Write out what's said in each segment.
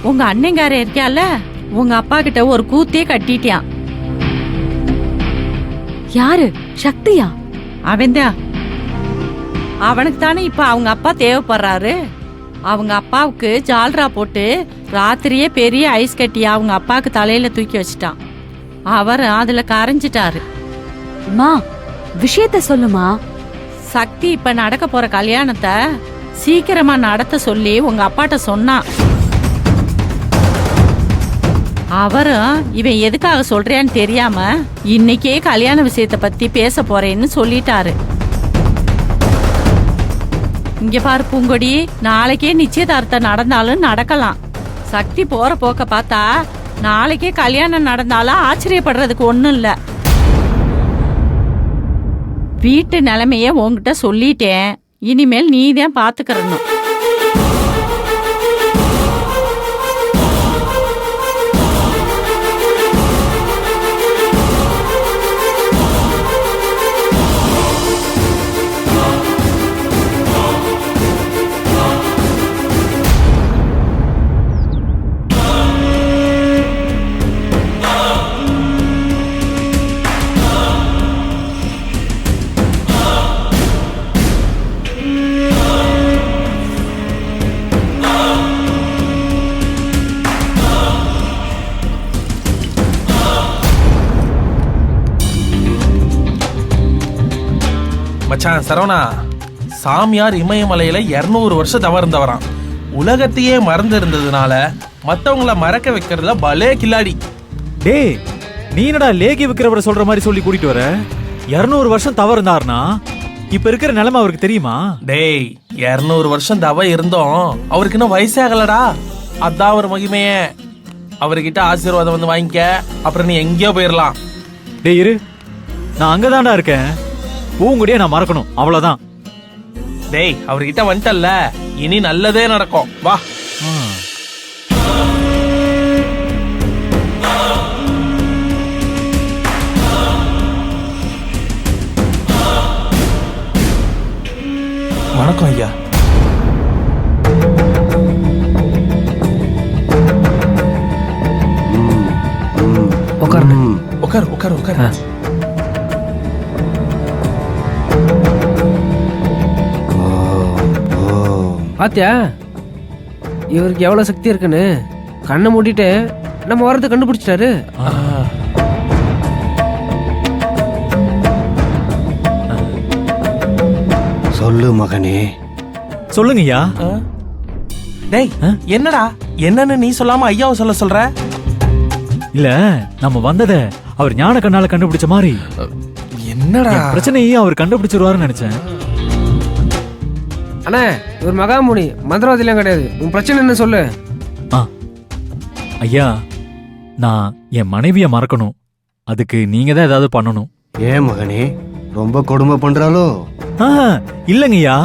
உங்க அண்ணங்கார இருக்கியால, உங்க அப்பா கிட்ட ஒரு கூத்தே கட்டிட்டியான். யாரு? சக்தியா? அவன்தான். அவனுக்கு தானே இப்ப அவங்க அப்பா தேவைப்படுறாரு. அவங்க அப்பாவுக்கு ஜால்ரா போட்டு ராத்திரியே பெரிய ஐஸ் கட்டி அவங்க அப்பாவுக்கு தலையில தூக்கி வச்சுட்டான். அவர் அதுல கரைஞ்சிட்டாரு. மா, விஷயத்த சொல்லுமா. சக்தி இப்ப நடக்க போற கல்யாணத்தை சீக்கிரமா நடத்த சொல்லி உங்க அப்பாட்ட சொன்னான். அவரும் இவன் எதுக்காக சொல்றியான்னு தெரியாம இன்னைக்கே கல்யாண விஷயத்த பத்தி பேச போறேன்னு சொல்லிட்டாரு. இங்க பாரு பூங்கொடி, நாளைக்கே நிச்சயதார்த்தம் நடந்தாலும் நடக்கலாம். சக்தி போற போக்க பார்த்தா நாளைக்கே கல்யாணம் நடந்தாலும் ஆச்சரியப்படுறதுக்கு ஒண்ணும் இல்ல. வீட்டு நிலைமைய உன்கிட்ட சொல்லிட்டேன், இனிமேல் நீதான் பாத்துக்கிறணும். மச்சான் சரவணா, சாமியார் இமயமலையில 200 வருஷம் தவறு இருந்தவரான். உலகத்தையே மறந்து இருந்ததுனால மத்தவங்கள மறக்க வைக்கிறதுல பலே கில்லாடி. டேய், நீ என்னடா லேகி விக்கிறவரை சொல்ற மாதிரி சொல்லி கூட்டிட்டு வர? 200 வருஷம் தவறு இருந்தாருனா இப்ப இருக்கிற நிலைமை அவருக்கு தெரியுமா? டேய், 200 வருஷம் தவ இருந்தோம், அவருக்கு இன்னும் வயசே ஆகலடா. அதான் ஒரு மகிமையே. அவர்கிட்ட ஆசீர்வாதம் வந்து வாங்கிக்க, அப்புறம் நீ எங்கேயோ போயிடலாம். டேய் இரு, நான் அங்கதான்டா இருக்கேன். பூங்குடியே நான் மறக்கணும், அவ்வளவுதான். டேய், அவர்கிட்ட வந்துட்டல்ல, இனி நல்லதே நடக்கும். வா. வணக்கம் ஐயா. உட்காரு உட்காரு உட்காரு உட்காரு. பாத்தியா இவருக்கு எவ்வளவு சக்தி இருக்குன்னு? கண்ணை மூடிட்டு நம்ம வரத்தை கண்டுபிடிச்சிட்டாரு. சொல்லு மகனே. சொல்லுங்கய்யா. டேய், என்னடா என்னன்னு நீ சொல்லாம ஐயாவை சொல்ற? இல்ல, நம்ம வந்தத அவர் ஞான கண்ணால கண்டுபிடிச்ச மாதிரி. என்னடா பிரச்சனையும் அவர் கண்டுபிடிச்சிருவாருன்னு நினைச்சேன். அண்ணா, இவர் மகாமுனி, மந்திரவாதிலாம் கிடையாது. உன் பிரச்சனை என்ன சொல்லு. ஐயா, நான் என் மனைவிய மறக்கணும். அதுக்கு நீங்க தான் ஏதாவது பண்ணணும். ஏன் மகனே, ரொம்ப கொடுமை பண்றாளோ? இல்லங்கய்யா,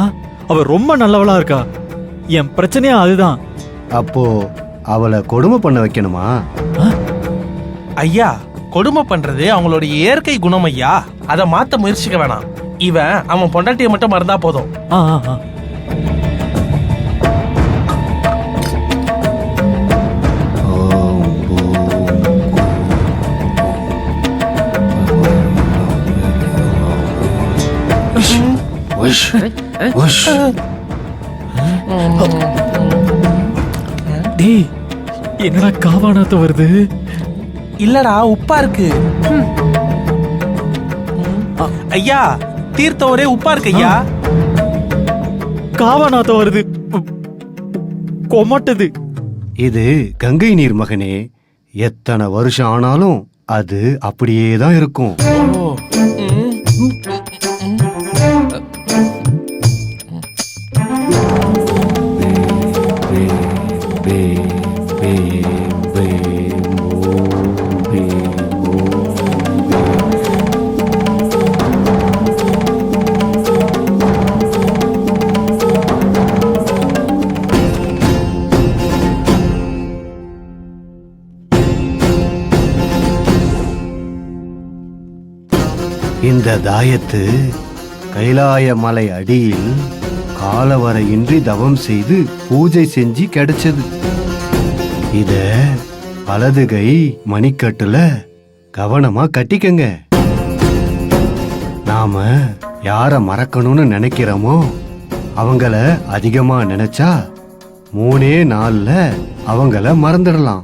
அவ ரொம்ப நல்லவளா இருக்கா. என் பிரச்சனையா அதுதான். அப்போ அவளை கொடுமை பண்ண வைக்கணுமா? ஐயா, கொடுமை பண்றது அவங்களோட இயற்கை குணம் ஐயா. அதை மாத்த முயற்சிக்க வேணாம். இவன் அவன் பொண்டாட்டியை மட்டும் மறந்தா போதும். டேய், என்னடா காவானாத்த வருது? இல்லடா, உப்பா இருக்கு. ஐயா, தீர்த்த ஒரே உப்பா இருக்கு ஐயா. காவானாத்த வருது, கொமட்டுது. இது கங்கை நீர் மகனே. எத்தனை வருஷம் ஆனாலும் அது அப்படியே தான் இருக்கும். இந்த தாயத்து கைலாய மலை அடியில் காலவரையின்றி தவம் செய்து பூஜை செஞ்சு கிடைச்சது. இத வலது கை மணிக்கட்டுல கவனமா கட்டிக்கங்க. நாம யார மறக்கணும்னு நினைக்கிறோமோ அவங்கள அதிகமா நினைச்சா 3 நாள்ல அவங்கள மறந்துடலாம்.